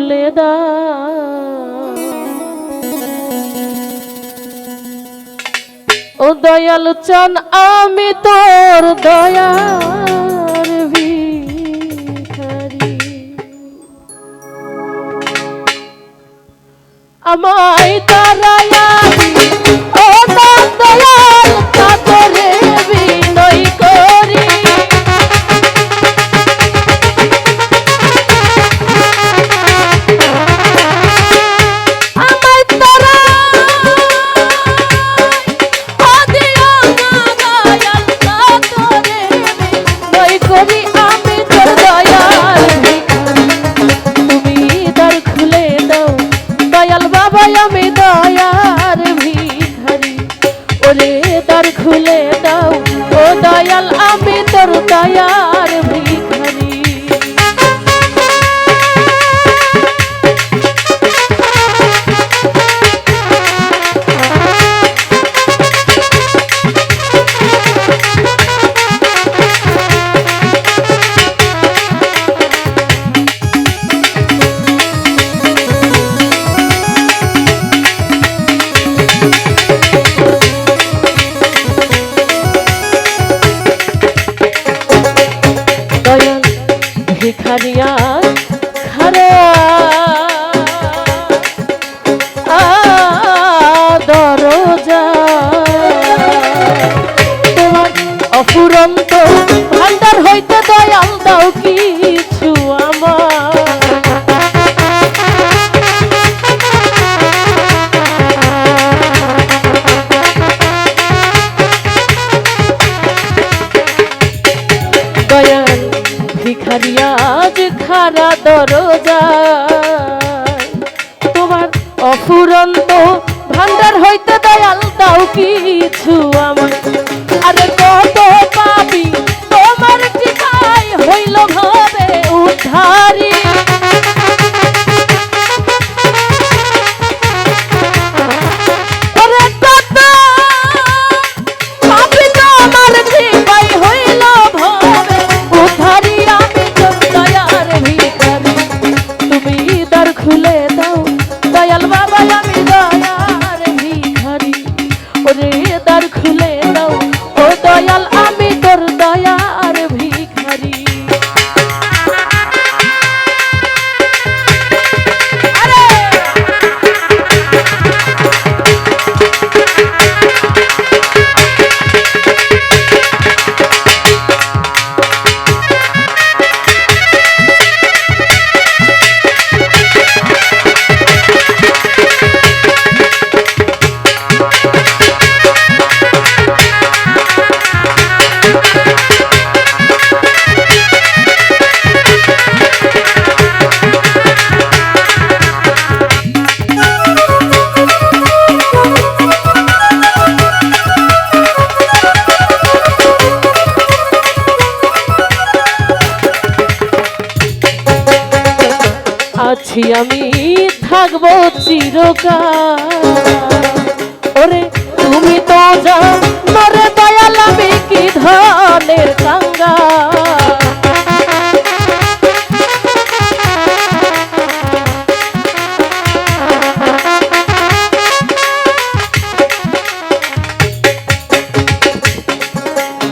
খুলে দাও ও দয়ালু চান আমি তোর দয়ার ভিখারি আমায় তারায়াবি ও দয়াল কাতরে বিনয় করি আমায় তারা আদিও না দয়াল কাতরে বিনয় করি আমি তোর দয়াল তুমি দ্বার খুলে দাও দয়াল বাবা আমি দয়ার ভিখারি ওরে দ্বার খুলে দাও ও দয়াল আমি তোর দয়ার ভিখারি ভিখারিয়া খারা দরজা তোমার অফুরন্ত ভান্ডার হইতে দয়াল দাও কিছু আমার দয়াল ভিখারিয়া খারা দরজা তোমার অফুরন্ত ভান্ডার হইতে দয়াল দাও কিছু আমার আরে কত পাবি তোমার টিকায় হইল ভাবে উদ্ধারি আরে কত পাবি তোমার টিকায় হইল ভাবে উদ্ধারি আমি তোর দয়ার ভিখারি তুমি দ্বার খুলে দাও দয়াল বাবা আমি দয়ার ভিখারি ওরে দ্বার খুলে দাও ও দয়াল আমি তোর দয়ার ভিখারি আছি আমি থাকবো চিরকাল ওরে তুমি তো জানো রে দয়াল আমি কি ধনের কাঙ্গাল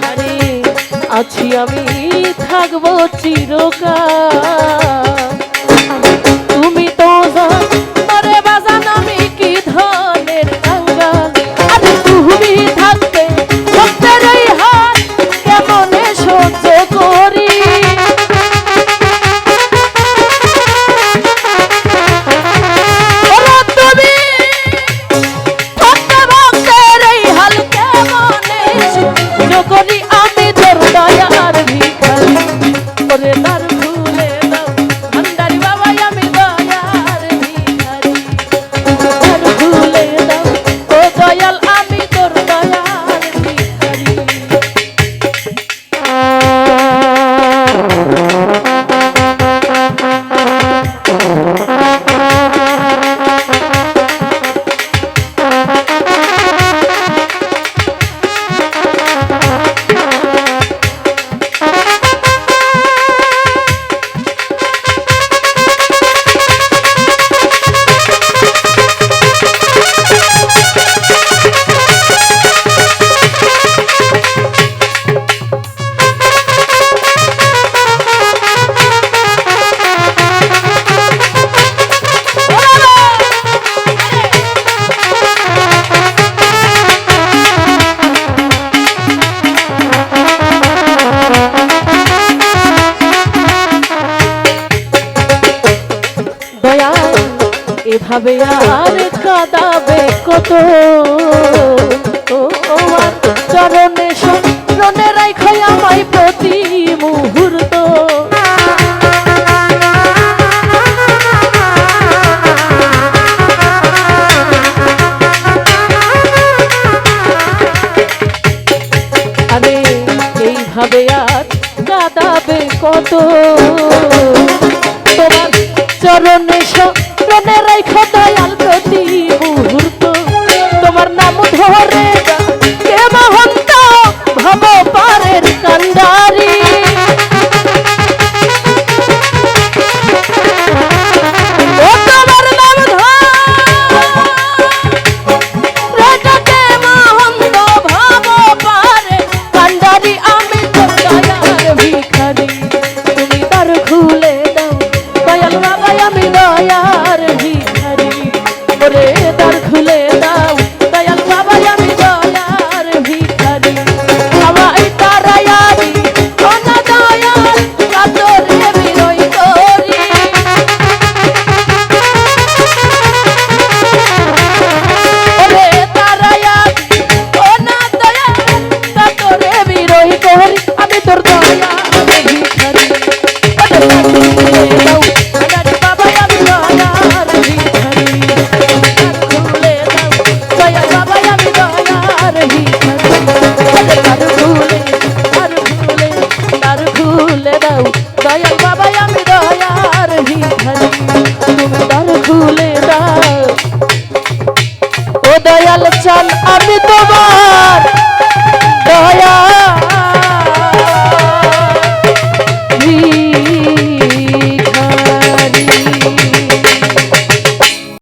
আরে আছি আমি থাকবো চিরকাল তুমি তো জানো বাজান আমি কি ধনের কাঙ্গাল আরে তুমি থাকতে ভক্তের এই হাত কেমনে সহ্য করি তুমি থাকতে ভক্তের এই হাল কেমনে সহ্য করি আমি তোর দয়ার ভিখারি ওরে দ্বার খুলে দাও এইভাবে আর কাঁদাবে কত তোমার চরণে স্মরণে রাখো আমায় প্রতি মুহূর্ত আরে এইভাবে আর কাঁদাবে কত তোমার চরণে স্মরণে রাখো দয়াল প্রতি মুহূর্ত তোমার নাম ধরে কে মহন্ত ভব পারের কান্ডারি ও তোমার নাম ধরে কে মহন্ত ভব পারের কান্ডারি আমি তো দয়ার ভিখারি তুমি দ্বার খুলে দাও দয়াল বাবা আমি দয়ার ভিখারি ওরে দ্বার খুলে দাও দয়াল বাবা আমি দয়ার ভিখারি আমায় তারায়ারি ওনা দয়াল কাতরে বিরই করি ওরে তারায়ারি ওনা দয়াল কাতরে বিরই করি আমি তোর দয়ার ভিখারি দয়াল বাবা আমি দয়ার ভিখারি